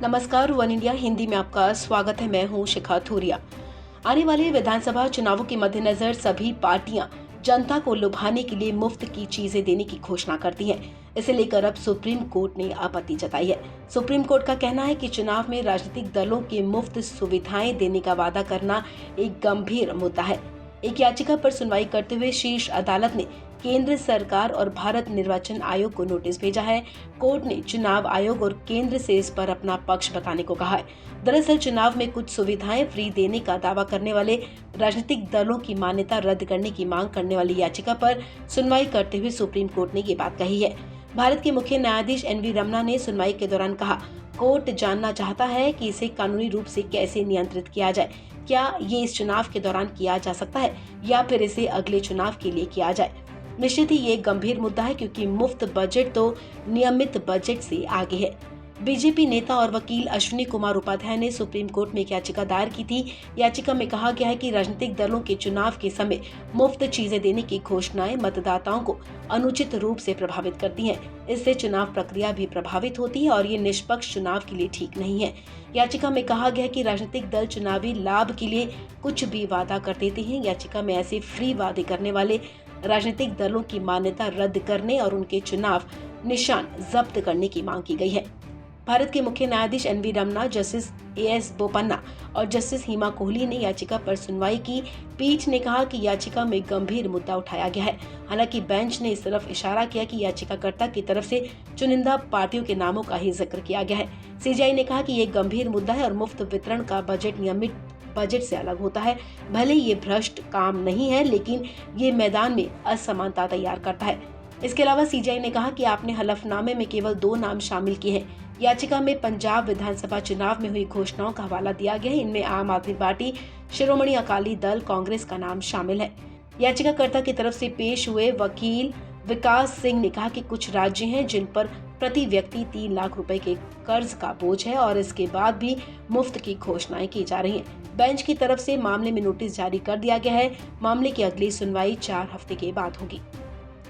नमस्कार, one India Hindi में आपका स्वागत है। मैं हूं शिखा थूरिया। आने वाले विधानसभा चुनावों के मद्देनजर सभी पार्टियां जनता को लुभाने के लिए मुफ्त की चीजें देने की घोषणा करती हैं। इसे लेकर अब सुप्रीम कोर्ट ने आपत्ति जताई है। सुप्रीम कोर्ट का कहना है कि चुनाव में राजनीतिक दलों के मुफ्त सुविधाएं देने का वादा करना एक गंभीर मुद्दा है। एक याचिका पर सुनवाई करते हुए शीर्ष अदालत ने केंद्र सरकार और भारत निर्वाचन आयोग को नोटिस भेजा है। कोर्ट ने चुनाव आयोग और केंद्र से इस पर अपना पक्ष बताने को कहा है। दरअसल चुनाव में कुछ सुविधाएं फ्री देने का दावा करने वाले राजनीतिक दलों की मान्यता रद्द करने की मांग करने वाली याचिका पर सुनवाई करते हुए सुप्रीम कोर्ट ने ये बात कही है। भारत के मुख्य न्यायाधीश NV रमन्ना ने सुनवाई के दौरान कहा, कोर्ट जानना चाहता है कि इसे कानूनी रूप से कैसे नियंत्रित किया जाए। क्या ये इस चुनाव के दौरान किया जा सकता है या फिर इसे अगले चुनाव के लिए किया जाए। निश्चित ही ये एक गंभीर मुद्दा है, क्योंकि मुफ्त बजट तो नियमित बजट से आगे है। बीजेपी नेता और वकील अश्विनी कुमार उपाध्याय ने सुप्रीम कोर्ट में एक याचिका दायर की थी। याचिका में कहा गया है कि राजनीतिक दलों के चुनाव के समय मुफ्त चीजें देने की घोषणाएं मतदाताओं को अनुचित रूप से प्रभावित करती हैं। इससे चुनाव प्रक्रिया भी प्रभावित होती है और ये निष्पक्ष चुनाव के लिए ठीक नहीं है। याचिका में कहा गया है कि राजनीतिक दल चुनावी लाभ के लिए कुछ भी वादा कर देते हैं। याचिका में ऐसे फ्री वादे करने वाले राजनीतिक दलों की मान्यता रद्द करने और उनके चुनाव निशान जब्त करने की मांग की गई है। भारत के मुख्य न्यायाधीश NV Ramana, justice AS Bopanna और जस्टिस हिमा कोहली ने याचिका पर सुनवाई की। पीठ ने कहा कि याचिका में गंभीर मुद्दा उठाया गया है। हालांकि बेंच ने इस तरफ इशारा किया कि याचिकाकर्ता की तरफ से चुनिंदा पार्टियों के नामों का ही जिक्र किया गया है। CJI ने कहा कि ये गंभीर मुद्दा है और मुफ्त वितरण का बजट नियमित बजट से अलग होता है। भले ये भ्रष्ट काम नहीं है, लेकिन ये मैदान में असमानता तैयार करता है। इसके अलावा CJI ने कहा कि आपने हलफनामे में केवल 2 नाम शामिल किए हैं। याचिका में पंजाब विधानसभा चुनाव में हुई घोषणाओं का हवाला दिया गया है। इनमें आम आदमी पार्टी, शिरोमणि अकाली दल, कांग्रेस का नाम शामिल है। याचिकाकर्ता की तरफ से पेश हुए वकील विकास सिंह ने कहा कि कुछ राज्य हैं जिन पर प्रति व्यक्ति 3 लाख रुपए के कर्ज का बोझ है और इसके बाद भी मुफ्त की घोषणाएं की जा रही हैं। बेंच की तरफ से मामले में नोटिस जारी कर दिया गया है। मामले की अगली सुनवाई 4 हफ्ते के बाद होगी।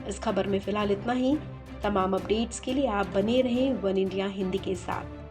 इस खबर में फिलहाल इतना ही। तमाम अपडेट्स के लिए आप बने रहें वन इंडिया हिंदी के साथ।